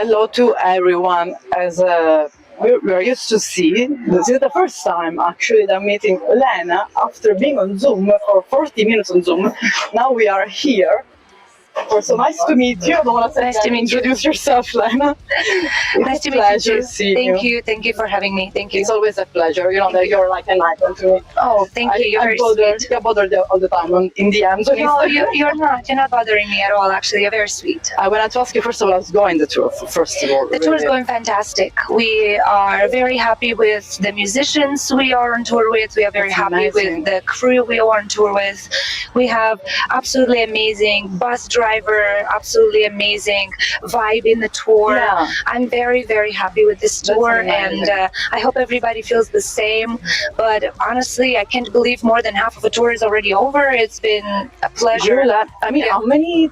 hello to everyone. As we're used to see, this is the first time actually that I'm meeting Lena after being on Zoom for 40 minutes on Zoom. Now we are here. So nice to meet you. I don't want to say Nice to meet you. introduce yourself, Lena. Nice to meet you too. Thank you for having me. Thank you. It's always a pleasure. You know that you're like an icon to me. Oh, thank you. You're very sweet. I bother all the time in DMs. No, you're not. You're not bothering me at all. Actually, you're very sweet. I wanted to ask you first of all, how's going the tour? First of all, the tour is going fantastic. We are very happy with the musicians we are on tour with. We are very happy with the crew we are on tour with. We have absolutely amazing bus driver, absolutely amazing vibe in the tour. Yeah. I'm very, very happy with this tour, and I hope everybody feels the same. But honestly, I can't believe more than half of the tour is already over. It's been a pleasure. I mean, how many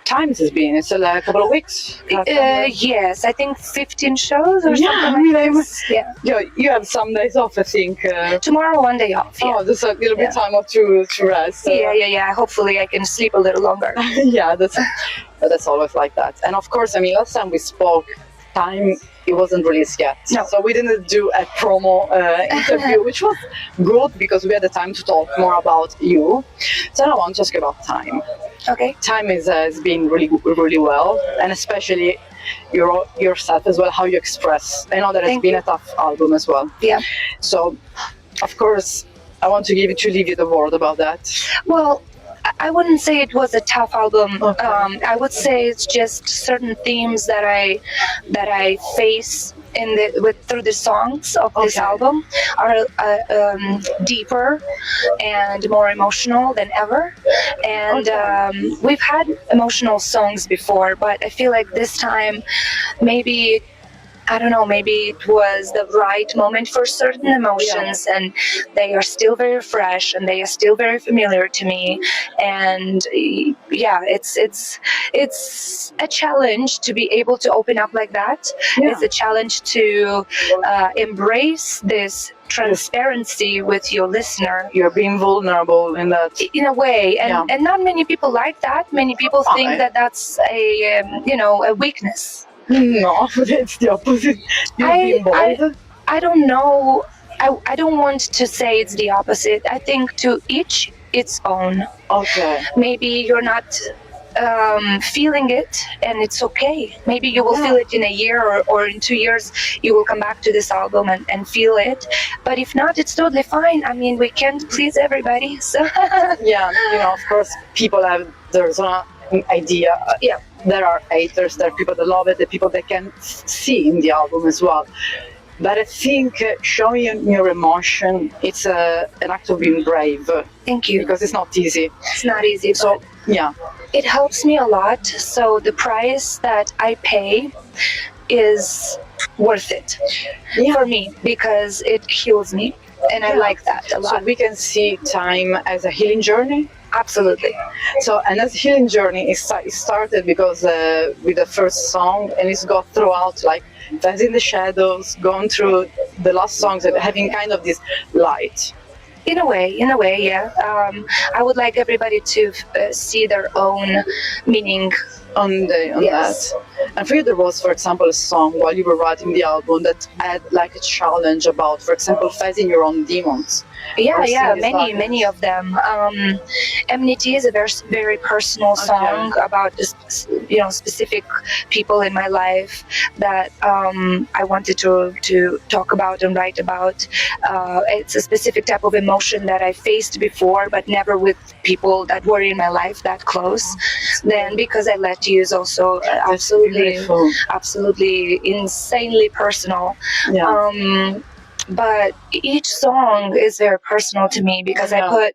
times has been? It's like a couple of weeks. Yes, I think 15 shows or something like this. Yeah. You have some days off, I think. Tomorrow, one day off. Yeah. Oh, there's a little bit time off to rest. Yeah. Hopefully, I can sleep a little longer. Yeah, that's always like that. And of course, I mean, last time we spoke, it wasn't released yet. No. So we didn't do a promo interview, which was good because we had the time to talk more about you. So I want to ask you about Time. Okay. Time has been really well, and especially yourself as well, how you express. I know that it's been a tough album as well. Yeah. So, of course, I want to leave you the word about that. Well, I wouldn't say it was a tough album. Okay. I would say it's just certain themes that I face through the songs of this album are deeper and more emotional than ever. And we've had emotional songs before, but I feel like this time maybe it was the right moment for certain emotions, and they are still very fresh and they are still very familiar to me. And it's a challenge to be able to open up like that. It's a challenge to embrace this transparency with your listener. You're being vulnerable in that. In a way, and not many people like that. Many people think that that's a weakness. No, it's the opposite. I don't know. I don't want to say it's the opposite. I think to each its own. Okay. Maybe you're not feeling it, and it's okay. Maybe you will feel it in a year or in 2 years. You will come back to this album and feel it. But if not, it's totally fine. I mean, we can't please everybody. So of course, people have their own idea. There are haters, there are people that love it, the people that can see in the album as well. But I think showing your emotion, it's an act of being brave. Thank you. Because it's not easy. It's not easy. So it helps me a lot. So the price that I pay is worth it for me because it heals me, and I like that a lot. So we can see Time as a healing journey. Absolutely. So, and that healing journey it started because with the first song, and it's got throughout, like Dance in the Shadows, going through the last songs and having kind of this light. In a way, yeah. I would like everybody to see their own meaning on that. And for you, there was, for example, a song while you were writing the album that had like a challenge about, for example, facing your own demons. Many of them. Enmity is a very, very personal song about just, specific people in my life that I wanted to talk about and write about. It's a specific type of emotion that I faced before, but never with people that were in my life that close. Then because I let you is also absolutely insanely personal. But each song is very personal to me because I put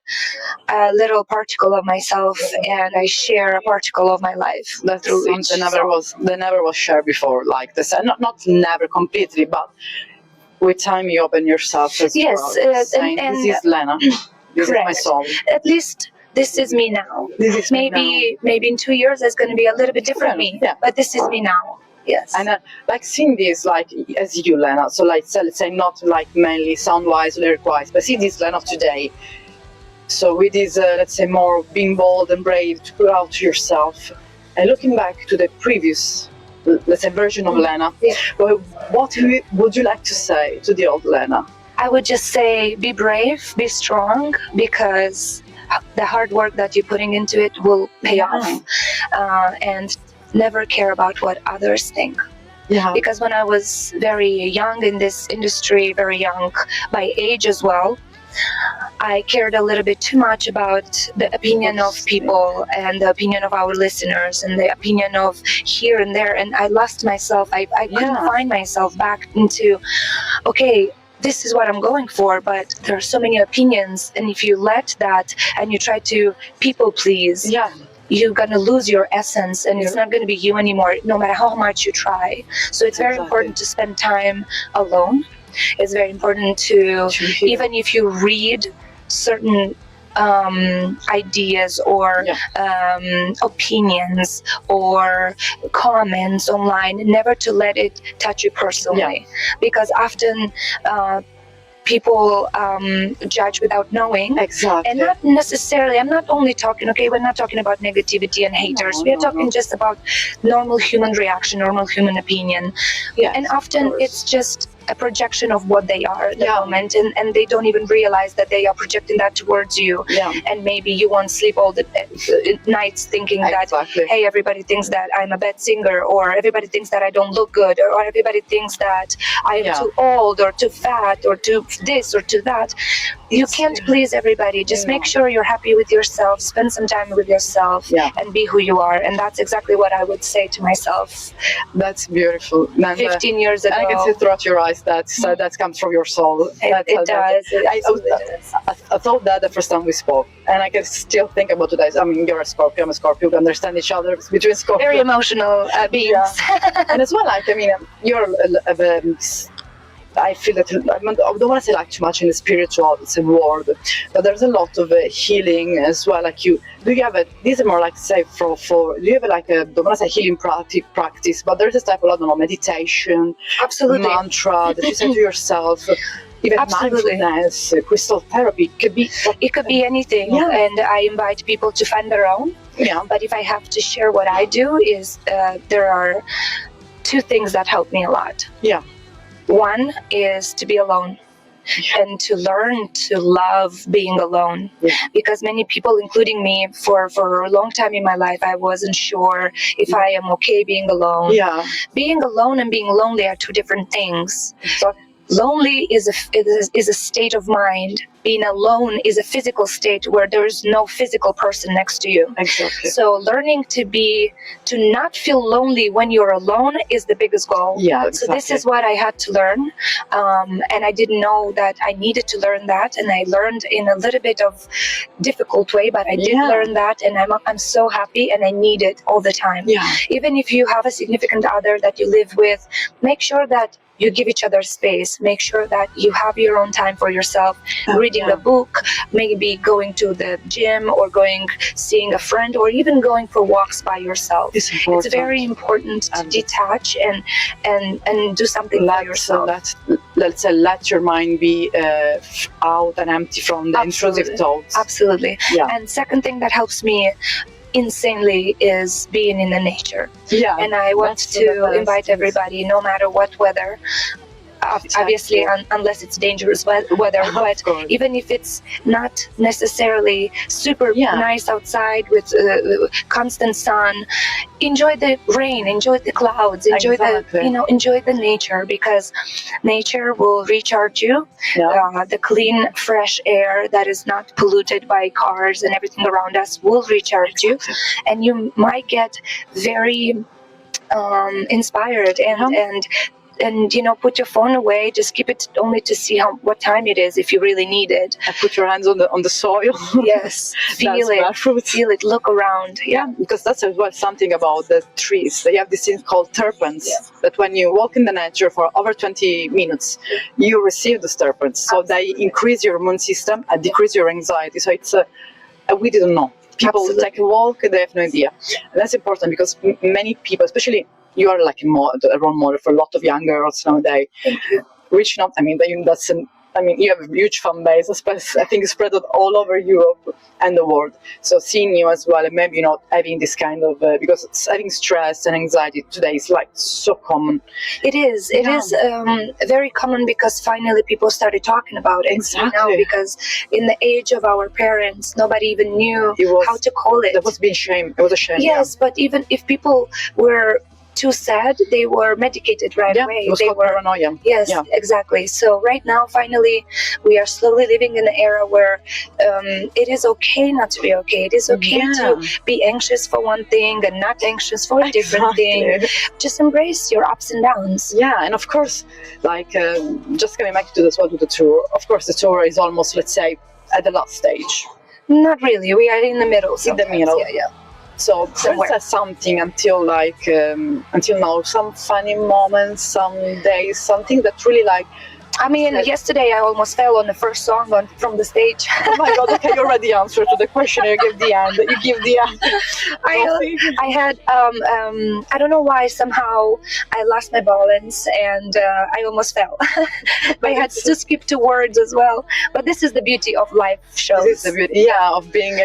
a little particle of myself and I share a particle of my life. That's something that never was shared before like this. And not never completely, but with Time you open yourself as well. Saying, this is Lena. This is my song. At least this is me now. Maybe in 2 years it's going to be a little bit different me. But this is me now. Yes. And like seeing this, like as you, Lena, so like let's say not like mainly sound-wise, lyric-wise, but see this Lena of today. So with this, let's say more being bold and brave to put out yourself, and looking back to the previous let's say, version of Lena. Yeah. But what would you like to say to the old Lena? I would just say be brave, be strong, because the hard work that you're putting into it will pay off. And never care about what others think. Yeah. Because when I was very young in this industry, very young by age as well, I cared a little bit too much about the opinion of people and the opinion of our listeners and the opinion of here and there, and I lost myself. I couldn't find myself back into, okay, this is what I'm going for, but there are so many opinions, and if you let that and you try to people please, you're going to lose your essence, and it's not going to be you anymore, no matter how much you try. So it's very important to spend time alone. It's very important to even if you read certain ideas or opinions or comments online, never to let it touch you personally, because often people judge without knowing. Exactly. And not necessarily, I'm not only talking, we're not talking about negativity and haters. We are talking just about normal human reaction, normal human opinion. And often it's just a projection of what they are at the moment, and they don't even realize that they are projecting that towards you. And maybe you won't sleep all the nights thinking that, hey, everybody thinks that I'm a bad singer, or everybody thinks that I don't look good, or everybody thinks that I am too old or too fat or too this or to that. You can't please everybody. Just make sure you're happy with yourself, spend some time with yourself, and be who you are. And that's exactly what I would say to myself. That's beautiful. 15 years ago. I can see throughout your eyes that comes from your soul. It does. I thought that the first time we spoke, and I can still think about today. I mean, you're a Scorpio, I'm a Scorpio. We understand each other between Scorpio. Very emotional beings. And as well, like, I mean, you're I feel that I don't want to say like too much in the spiritual world, but there's a lot of healing as well. Like do you have these are more like say for do you have like a, don't want to say healing practice, but there's this type of, I don't know, meditation, absolutely, mantra that you say to yourself. Even mindfulness, crystal therapy, it could be anything, and I invite people to find their own. But if I have to share what I do, is there are two things that help me a lot. One is to be alone and to learn to love being alone. Because many people, including me, for a long time in my life, I wasn't sure if I am okay being alone. Being alone and being lonely are two different things. Lonely is a state of mind. Being alone is a physical state where there is no physical person next to you. Exactly. So learning to not feel lonely when you're alone is the biggest goal. Exactly. So this is what I had to learn, and I didn't know that I needed to learn that, and I learned in a little bit of difficult way, but I did learn that, and I'm so happy, and I need it all the time. Even if you have a significant other that you live with, make sure that you give each other space. Make sure that you have your own time for yourself, reading a book, maybe going to the gym, or seeing a friend, or even going for walks by yourself. It's very important to detach and do something for yourself. Let's say let your mind be out and empty from the intrusive thoughts. Absolutely. And second thing that helps me insanely is being in the nature. And I want to invite everybody, no matter what weather, obviously unless it's dangerous weather, but even if it's not necessarily super nice outside with constant sun, enjoy the rain, enjoy the clouds, enjoy enjoy the nature, because nature will recharge you. The clean, fresh air that is not polluted by cars and everything around us will recharge you, and you might get very inspired and put your phone away. Just keep it only to see what time it is if you really need it. And put your hands on the soil. Yes, feel it, look around. Because that's as well something about the trees. They have this thing called terpenes, that when you walk in the nature for over 20 minutes, you receive those terpenes. So they increase your immune system and decrease your anxiety. So it's we didn't know. People take a walk, they have no idea. And that's important because many people, especially you are like a role model for a lot of young girls nowadays. Thank you. Reaching out, I mean, that's I mean, you have a huge fan base, especially I think spread out all over Europe and the world. So seeing you as well, and maybe having this kind of because having stress and anxiety today is like so common. It is. It is very common because finally people started talking about it. Exactly. Now, because in the age of our parents, nobody even knew how to call it. That was being shame. It was a shame. Yes, but even if people were too sad, they were medicated right away. It was called paranoia. Yes, exactly. So right now, finally, we are slowly living in an era where it is okay not to be okay. It is okay to be anxious for one thing and not anxious for a different thing. Just embrace your ups and downs. Yeah, and of course, like just coming back to the tour. Of course, the tour is almost, let's say, at the last stage. Not really. We are in the middle. Sometimes. In the middle. Yeah. So there's something until now, some funny moments, some days, something that really like. I mean, yesterday I almost fell on the first song from the stage. Oh my God! Okay, you already answered to the question. You give the end. I had I don't know why, somehow I lost my balance and I almost fell. I had to skip 2 words as well. But this is the beauty of live shows. This is the beauty, of being.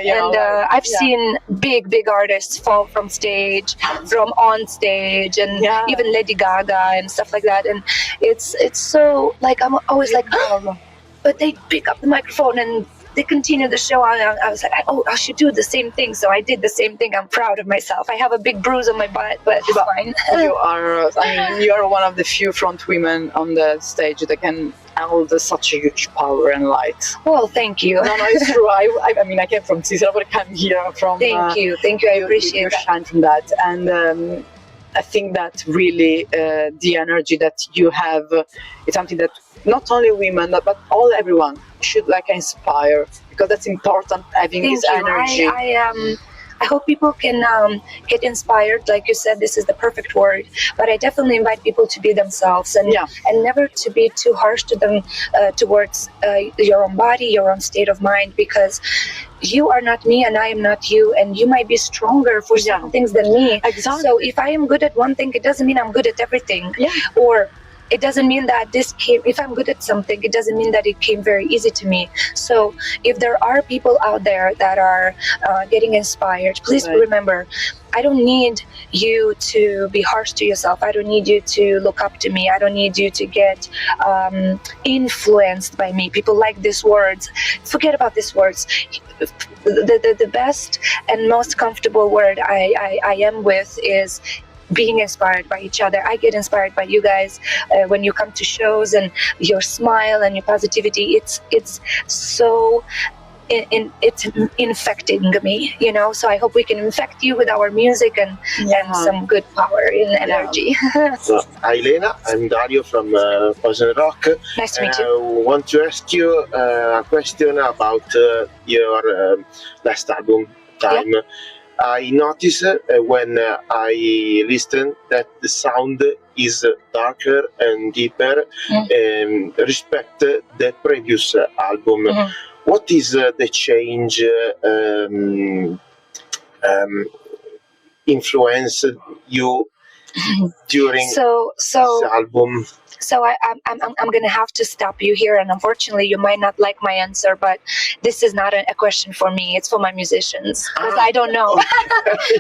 I've seen big artists fall from stage, from on stage, and even Lady Gaga and stuff like that. And it's so like. I'm always like, oh, but they pick up the microphone and they continue the show. I was like, I should do the same thing. So I did the same thing. I'm proud of myself. I have a big bruise on my butt, but it's fine. You are one of the few front women on the stage that can hold such a huge power and light. Well, thank you. No, it's true. I mean, I came from Sicily, but I came here from. Thank you. I appreciate that. Shine from that, and I think that really the energy that you have is something that not only women but everyone should inspire, because that's important, having this energy. I hope people can get inspired. Like you said, this is the perfect word. But I definitely invite people to be themselves and never to be too harsh to them towards your own body, your own state of mind, because you are not me and I am not you, and you might be stronger for some things than me. Exactly. So if I am good at one thing, it doesn't mean I'm good at everything. Yeah. Or it doesn't mean that if I'm good at something, it doesn't mean that it came very easy to me. So if there are people out there that are getting inspired, please remember, I don't need you to be harsh to yourself. I don't need you to look up to me. I don't need you to get influenced by me. People like these words. Forget about these words. The best and most comfortable word I am with is being inspired by each other. I get inspired by you guys when you come to shows, and your smile and your positivity. It's so it's infecting me, So I hope we can infect you with our music and some good power and energy. So, hi Lena, I'm Dario from Poison Rock. Nice to meet you. I want to ask you a question about your last album, Time. Yeah. I noticed when I listen that the sound is darker and deeper respect the previous album. Mm-hmm. What is the change influenced you during this album? So I'm gonna have to stop you here, and unfortunately you might not like my answer, but this is not a question for me. It's for my musicians, because I don't know.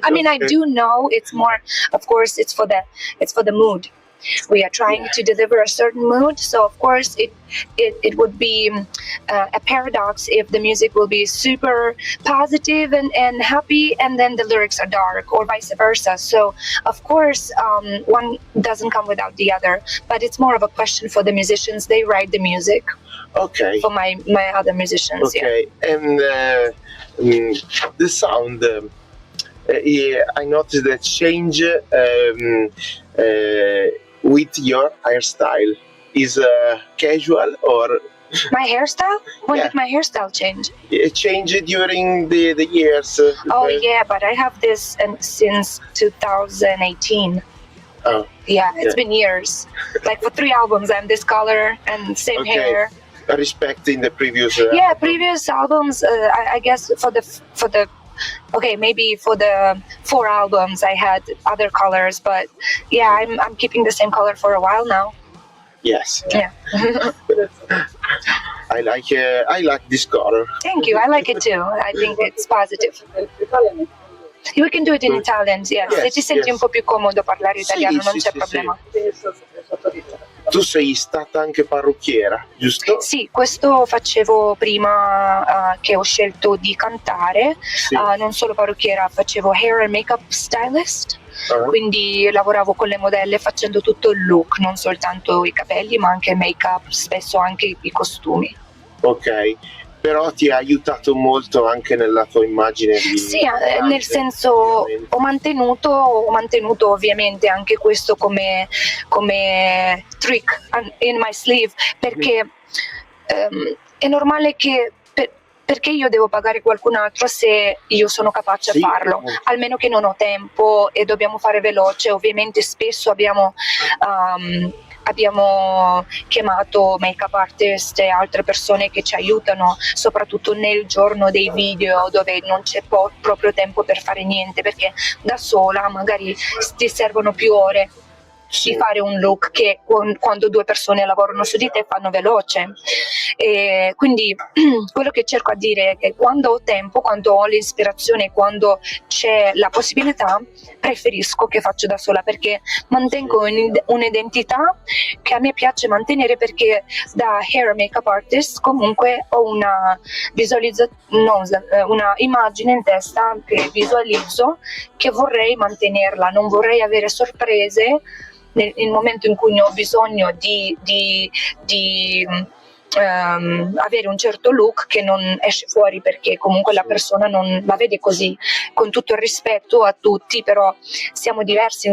I mean, I do know. It's more, of course, it's for the mood. We are trying to deliver a certain mood, so of course it would be a paradox if the music will be super positive and happy, and then the lyrics are dark, or vice versa. So of course one doesn't come without the other, but it's more of a question for the musicians. They write the music. Okay. For my other musicians. Okay, and the sound. I noticed that change with your hairstyle. Is casual or my hairstyle? When did my hairstyle change? It changed during the years. Oh yeah, but I have this since 2018. Oh. Yeah, it's been years. Like for 3 albums, I'm this color and same hair. Respecting the previous. Previous albums. I guess for the. Okay, maybe for the 4 albums I had other colors, but yeah, I'm keeping the same color for a while now. Yes. Yeah. I like this color. Thank you. I like it too. I think it's positive. We can do it in Italian, yes. Se ti senti un po' più comodo parlare italiano, non c'è problema. Tu sei stata anche parrucchiera, giusto? Sì, questo facevo prima che ho scelto di cantare, non solo parrucchiera, facevo hair and makeup stylist, quindi lavoravo con le modelle facendo tutto il look, non soltanto i capelli ma anche make-up, spesso anche i costumi. Ok, però ti ha aiutato molto anche nella tua immagine di... Sì, nel senso ho mantenuto ovviamente anche questo come trick in my sleeve, perché è normale che perché io devo pagare qualcun altro se io sono capace a farlo, almeno che non ho tempo e dobbiamo fare veloce. Ovviamente spesso abbiamo chiamato make-up artist e altre persone che ci aiutano, soprattutto nel giorno dei video dove non c'è proprio tempo per fare niente, perché da sola magari ti servono più ore di fare un look che quando due persone lavorano su di te fanno veloce. E quindi quello che cerco a dire è che quando ho tempo, quando ho l'ispirazione, quando c'è la possibilità, preferisco che faccio da sola, perché mantengo un'identità che a me piace mantenere, perché da hair and makeup artist comunque ho una una immagine in testa che visualizzo, che vorrei mantenerla, non vorrei avere sorprese nel momento in cui ne ho bisogno di avere un certo look che non esce fuori, perché comunque la persona non la vede così. Con tutto il rispetto a tutti, però siamo diversi.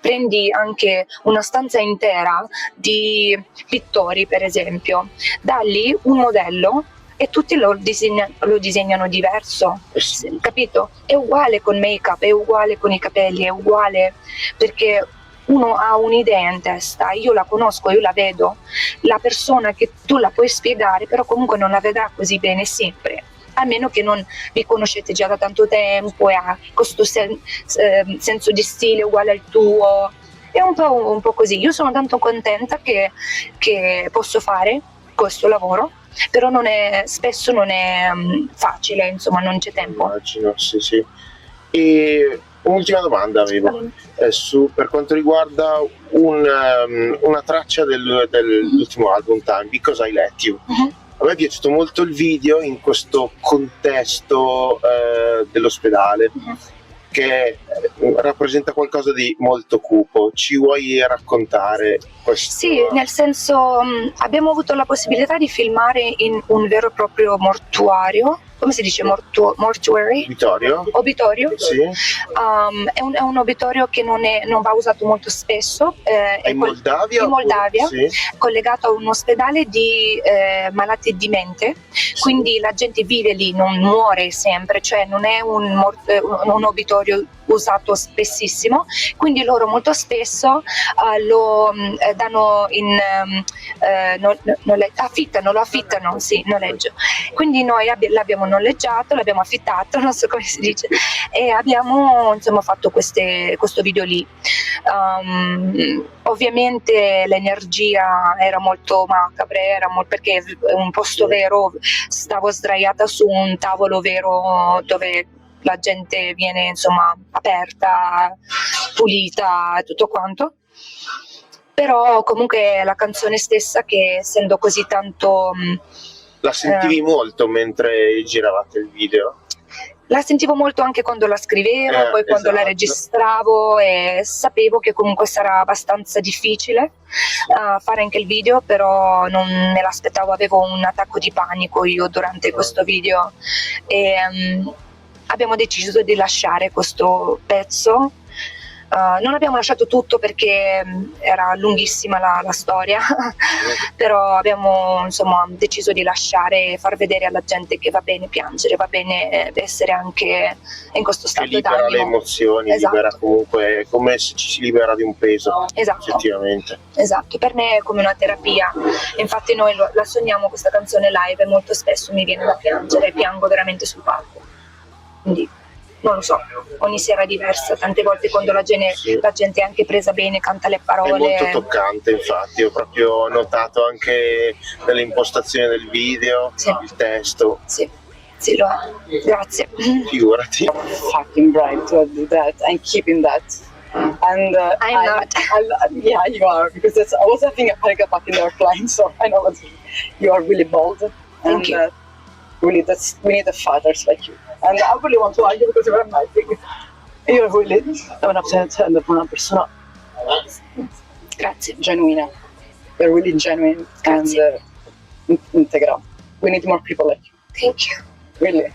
Prendi anche una stanza intera di pittori, per esempio, dagli un modello e tutti lo disegnano diverso, capito? È uguale con make-up, è uguale con i capelli, è uguale, perché uno ha un'idea in testa, io la conosco, io la vedo, la persona che tu la puoi spiegare però comunque non la vedrà così bene sempre, a meno che non vi conoscete già da tanto tempo e ha questo senso di stile uguale al tuo. È un po' così. Io sono tanto contenta che posso fare questo lavoro, però spesso non è facile, insomma, non c'è tempo. Immagino, sì. E un'ultima domanda avevo, per quanto riguarda una traccia dell'ultimo album Time, Because I Let You. A me è piaciuto molto il video in questo contesto dell'ospedale, che rappresenta qualcosa di molto cupo. Ci vuoi raccontare questo? Sì, nel senso abbiamo avuto la possibilità di filmare in un vero e proprio mortuario. Come si dice? Mortuary? Obitorio? Sì. È un obitorio che non va usato molto spesso. È in Moldavia? In Moldavia, sì. Collegato a un ospedale di malati di mente, sì. Quindi la gente vive lì, non muore sempre, cioè non è un obitorio usato spessissimo, quindi loro molto spesso lo danno in affittano, sì, noleggio. Quindi noi l'abbiamo noleggiato, l'abbiamo affittato, non so come si dice, e abbiamo insomma fatto questo video lì. Ovviamente l'energia era molto macabra, perché è un posto vero, stavo sdraiata su un tavolo vero dove la gente viene insomma aperta, pulita e tutto quanto. Però comunque la canzone stessa, che essendo così tanto... La sentivi molto mentre giravate il video? La sentivo molto anche quando la scrivevo, poi quando la registravo, e sapevo che comunque sarà abbastanza difficile fare anche il video, però non me l'aspettavo, avevo un attacco di panico io durante questo video e abbiamo deciso di lasciare questo pezzo. Non abbiamo lasciato tutto perché era lunghissima la storia, però abbiamo insomma deciso di lasciare e far vedere alla gente che va bene piangere, va bene essere anche in questo stato d'animo. Libera le emozioni, esatto. Libera comunque, come se ci si libera di un peso, esatto. Effettivamente. Esatto, per me è come una terapia, infatti noi la suoniamo questa canzone live e molto spesso mi viene da piangere, piango veramente sul palco. Quindi non lo so, ogni sera è diversa, tante volte quando la gente è anche presa bene, canta le parole. È molto toccante, infatti, ho proprio notato anche nell'impostazione del video, il testo. Sì, lo è. Grazie. Figurati. Fucking brave to do that and keeping that. And I'm not. Yeah, you are, because I was having a panic attack in the airplane, so I know that you are really bold. Thank you. Really, we need fighters like you. And I really want to argue because you're amazing. You're really una persona Grazie. genuina. You're really genuine. Grazie. And integra. We need more people like you. Thank you. Really,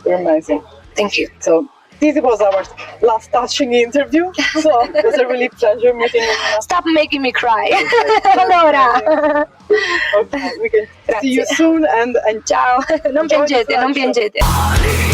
you're amazing. Thank you. So this was our last touching interview. So it was a really pleasure meeting you. Stop making me cry. Allora. Okay, we can see you soon and Ciao. Non enjoy the piangete, non slideshow. piangete.